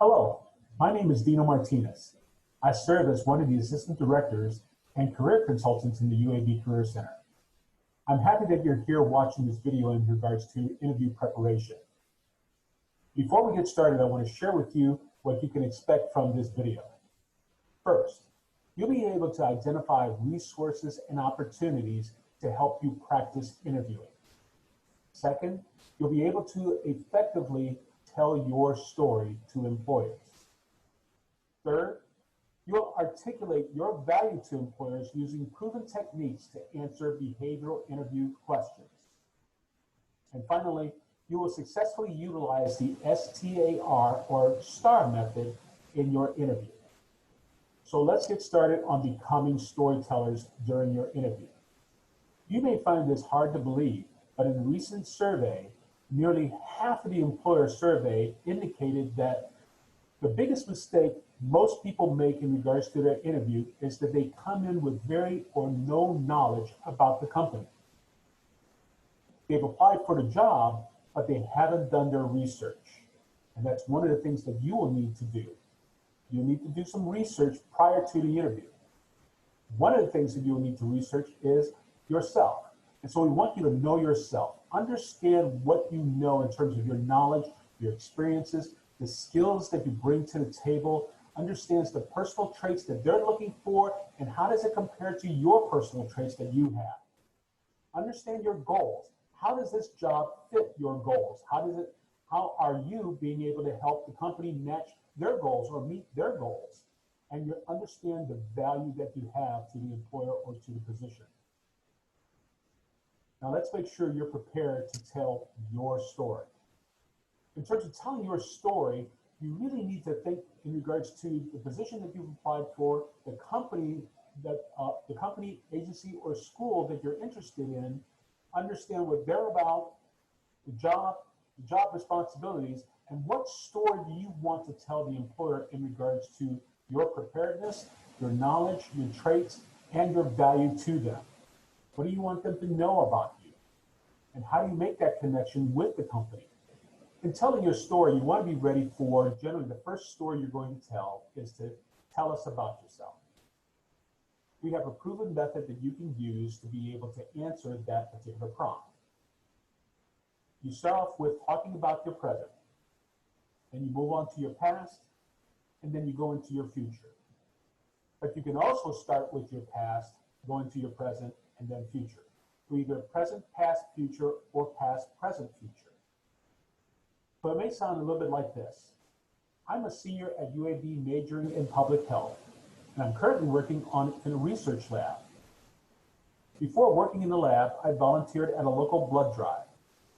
Hello, my name is Dino Martinez. I serve as one of the assistant directors and career consultants in the UAB Career Center. I'm happy that you're here watching this video in regards to interview preparation. Before we get started, I want to share with you what you can expect from this video. First, you'll be able to identify resources and opportunities to help you practice interviewing. Second, you'll be able to effectively tell your story to employers. Third, you'll articulate your value to employers using proven techniques to answer behavioral interview questions. And finally, you will successfully utilize the STAR or STAR method in your interview. So let's get started on becoming storytellers during your interview. You may find this hard to believe, but in a recent survey, nearly half of the employer survey indicated that the biggest mistake most people make in regards to their interview is that they come in with very or no knowledge about the company. They've applied for the job, but they haven't done their research. And that's one of the things that you will need to do. You'll need to do some research prior to the interview. One of the things that you'll need to research is yourself. And so we want you to know yourself. Understand what you know in terms of your knowledge, your experiences, the skills that you bring to the table, understands the personal traits that they're looking for, and how does it compare to your personal traits that you have. Understand your goals. How does this job fit your goals? How are you being able to help the company match their goals or meet their goals? And you understand the value that you have to the employer or to the position. Now let's make sure you're prepared to tell your story. In terms of telling your story, you really need to think in regards to the position that you've applied for, the company, agency, or school that you're interested in, understand what they're about, the job responsibilities, and what story do you want to tell the employer in regards to your preparedness, your knowledge, your traits, and your value to them. What do you want them to know about you? And how do you make that connection with the company? In telling your story, you want to be ready for, generally the first story you're going to tell is to tell us about yourself. We have a proven method that you can use to be able to answer that particular prompt. You start off with talking about your present, then you move on to your past, and then you go into your future. But you can also start with your past, go into your present, and then future. So either present, past, future, or past, present, future. So it may sound a little bit like this. I'm a senior at UAB majoring in public health, and I'm currently working in a research lab. Before working in the lab, I volunteered at a local blood drive.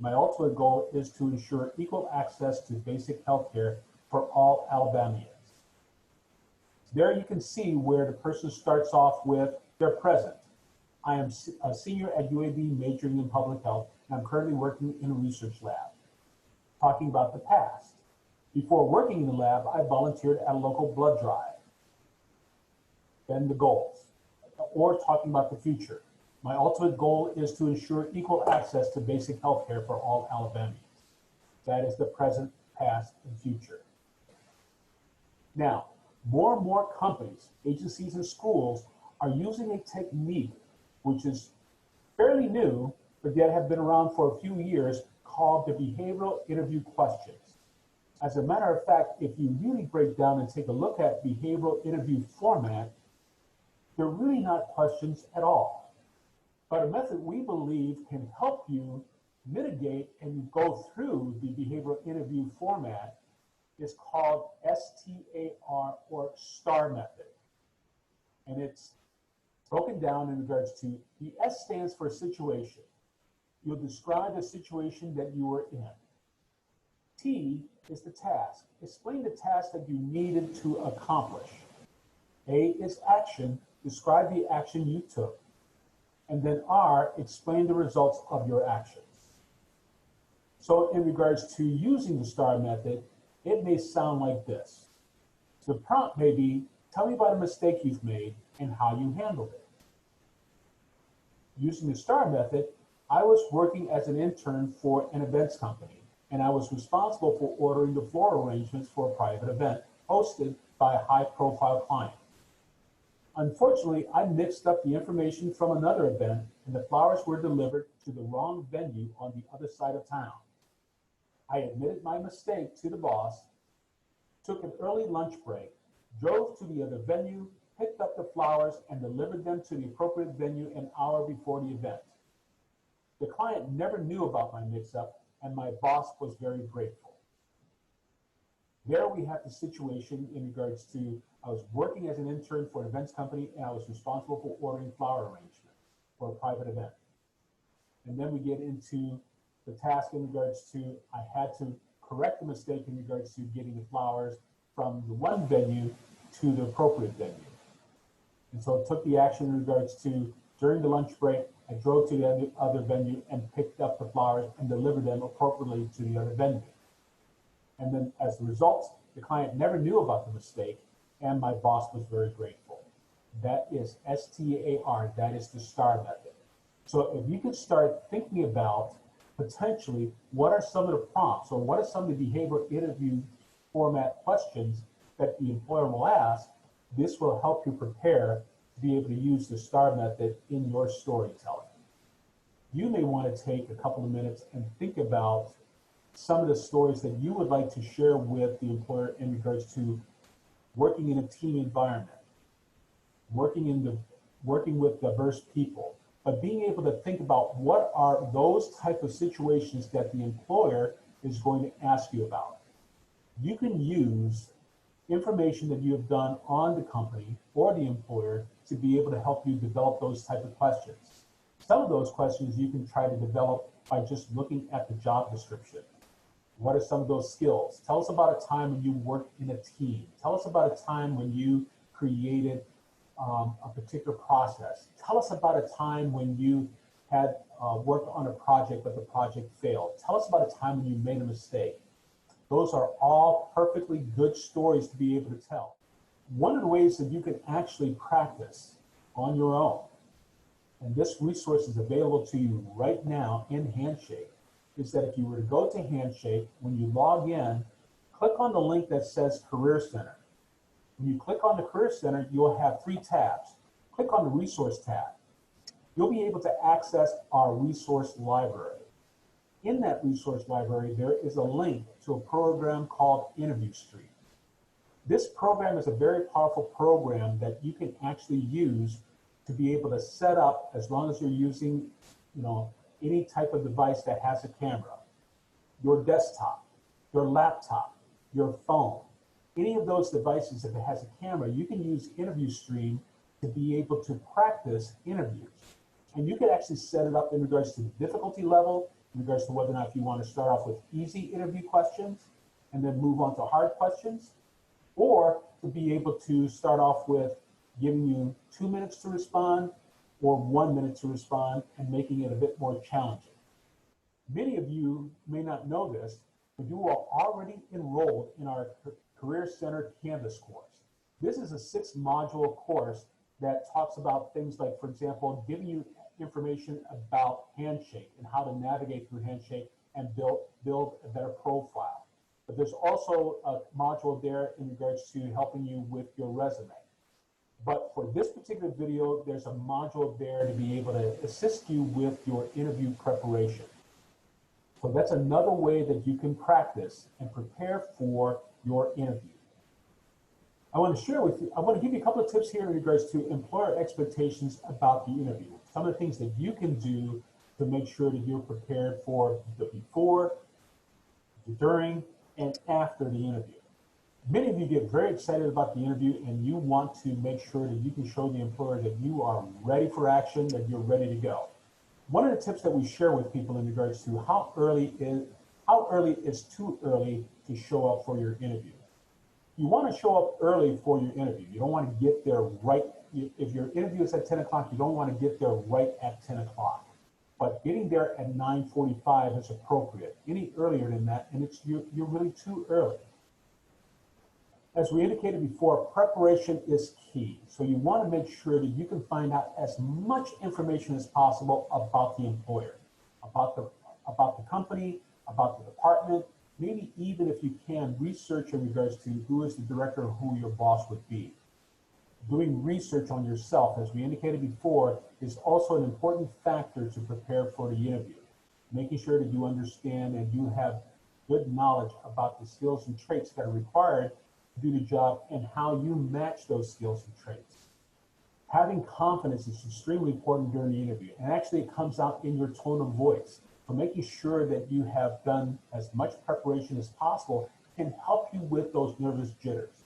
My ultimate goal is to ensure equal access to basic health care for all Alabamians. There you can see where the person starts off with their present. I am a senior at UAB majoring in public health, and I'm currently working in a research lab. Talking about the past. Before working in the lab, I volunteered at a local blood drive. Then the goals. Or talking about the future. My ultimate goal is to ensure equal access to basic health care for all Alabamians. That is the present, past, and future. Now, more and more companies, agencies, and schools are using a technique which is fairly new, but yet have been around for a few years, called the behavioral interview questions. As a matter of fact, if you really break down and take a look at behavioral interview format, they're really not questions at all. But a method we believe can help you mitigate and go through the behavioral interview format is called STAR or STAR method. And it's broken down in regards to, the S stands for situation. You'll describe the situation that you were in. T is the task. Explain the task that you needed to accomplish. A is action. Describe the action you took. And then R, explain the results of your actions. So in regards to using the STAR method, it may sound like this. The prompt may be, tell me about a mistake you've made and how you handled it. Using the STAR method, I was working as an intern for an events company. and I was responsible for ordering the floral arrangements for a private event hosted by a high-profile client. Unfortunately, I mixed up the information from another event, and the flowers were delivered to the wrong venue on the other side of town. I admitted my mistake to the boss, took an early lunch break, drove to the other venue, picked up the flowers, and delivered them to the appropriate venue an hour before the event. The client never knew about my mix-up, and my boss was very grateful. There we have the situation in regards to, I was working as an intern for an events company, and I was responsible for ordering flower arrangements for a private event. And then we get into the task in regards to, I had to correct the mistake in regards to getting the flowers from the one venue to the appropriate venue. And so it took the action in regards to, during the lunch break, I drove to the other venue and picked up the flowers and delivered them appropriately to the other venue. And then as a result, the client never knew about the mistake, and my boss was very grateful. That is STAR, that is the STAR method. So if you can start thinking about potentially what are some of the prompts or what are some of the behavioral interview format questions that the employer will ask, this will help you prepare to be able to use the STAR method in your storytelling. You may want to take a couple of minutes and think about some of the stories that you would like to share with the employer in regards to working in a team environment, working with diverse people, but being able to think about what are those type of situations that the employer is going to ask you about. You can use information that you have done on the company or the employer to be able to help you develop those type of questions. Some of those questions you can try to develop by just looking at the job description. What are some of those skills? Tell us about a time when you worked in a team. Tell us about a time when you created a particular process. Tell us about a time when you had worked on a project, but the project failed. Tell us about a time when you made a mistake. Those are all perfectly good stories to be able to tell. One of the ways that you can actually practice on your own, and this resource is available to you right now in Handshake, is that if you were to go to Handshake, when you log in, click on the link that says Career Center. When you click on the Career Center, you'll have 3 tabs. Click on the Resource tab. You'll be able to access our resource library. In that resource library, there is a link to a program called Interview Street. This program is a very powerful program that you can actually use to be able to set up, as long as you're using, any type of device that has a camera, your desktop, your laptop, your phone, any of those devices, if it has a camera, you can use Interview Stream to be able to practice interviews. And you can actually set it up in regards to the difficulty level, in regards to whether or not you want to start off with easy interview questions and then move on to hard questions, or to be able to start off with giving you 2 minutes to respond or 1 minute to respond and making it a bit more challenging. Many of you may not know this, but you are already enrolled in our Career Center Canvas course. This is a 6-module course that talks about things like, for example, giving you information about Handshake and how to navigate through Handshake and build a better profile. But there's also a module there in regards to helping you with your resume. But for this particular video, there's a module there to be able to assist you with your interview preparation. So that's another way that you can practice and prepare for your interview. I want to share with you, I want to give you a couple of tips here in regards to employer expectations about the interview. Some of the things that you can do to make sure that you're prepared for the before, the during, and after the interview. Many of you get very excited about the interview and you want to make sure that you can show the employer that you are ready for action, that you're ready to go. One of the tips that we share with people in regards to how early is too early to show up for your interview. You want to show up early for your interview. You don't want to get there right. If your interview is at 10 o'clock, you don't want to get there right at 10 o'clock. But getting there at 9:45 is appropriate. Any earlier than that, and you're really too early. As we indicated before, preparation is key. So you want to make sure that you can find out as much information as possible about the employer, about the company, about the department, maybe even if you can, research in regards to who is the director or who your boss would be. Doing research on yourself, as we indicated before, is also an important factor to prepare for the interview. Making sure that you understand and you have good knowledge about the skills and traits that are required to do the job and how you match those skills and traits. Having confidence is extremely important during the interview, and actually it comes out in your tone of voice. So making sure that you have done as much preparation as possible can help you with those nervous jitters.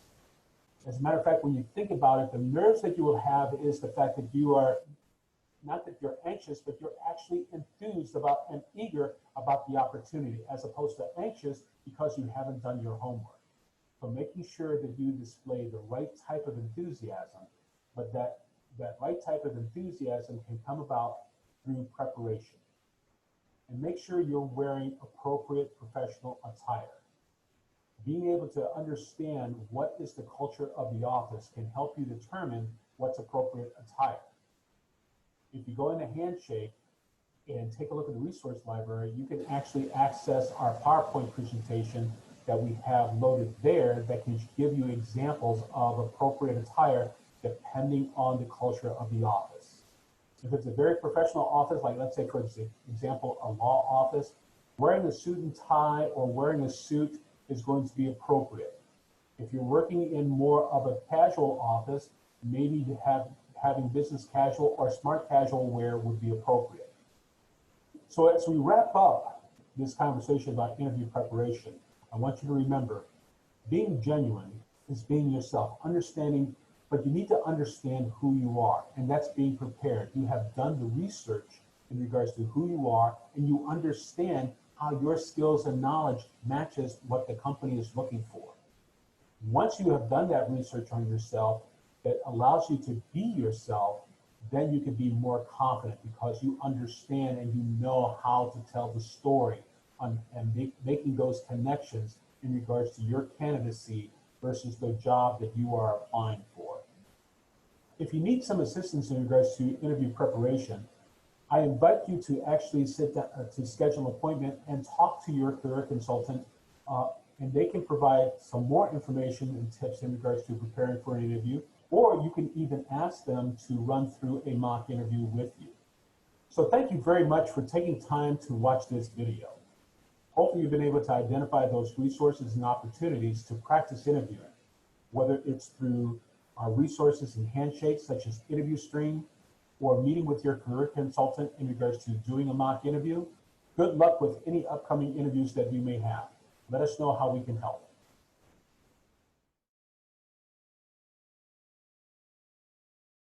As a matter of fact, when you think about it, the nerves that you will have is the fact that you are, not that you're anxious, but you're actually enthused about and eager about the opportunity, as opposed to anxious because you haven't done your homework. So making sure that you display the right type of enthusiasm, but that right type of enthusiasm can come about through preparation. And make sure you're wearing appropriate professional attire. Being able to understand what is the culture of the office can help you determine what's appropriate attire. If you go into Handshake and take a look at the resource library, you can actually access our PowerPoint presentation that we have loaded there that can give you examples of appropriate attire depending on the culture of the office. If it's a very professional office, like let's say, for example, a law office, wearing a suit and tie or wearing a suit is going to be appropriate. If you're working in more of a casual office, maybe having business casual or smart casual wear would be appropriate. So as we wrap up this conversation about interview preparation, I want you to remember, being genuine is being yourself, understanding, but you need to understand who you are, and that's being prepared. You have done the research in regards to who you are, and you understand how your skills and knowledge matches what the company is looking for. Once you have done that research on yourself that allows you to be yourself, then you can be more confident because you understand and you know how to tell the story and making those connections in regards to your candidacy versus the job that you are applying for. If you need some assistance in regards to interview preparation, I invite you to actually sit down to schedule an appointment and talk to your career consultant, and they can provide some more information and tips in regards to preparing for an interview, or you can even ask them to run through a mock interview with you. So thank you very much for taking time to watch this video. Hopefully you've been able to identify those resources and opportunities to practice interviewing, whether it's through our resources and Handshakes such as Interview Stream, or meeting with your career consultant in regards to doing a mock interview. Good luck with any upcoming interviews that you may have. Let us know how we can help.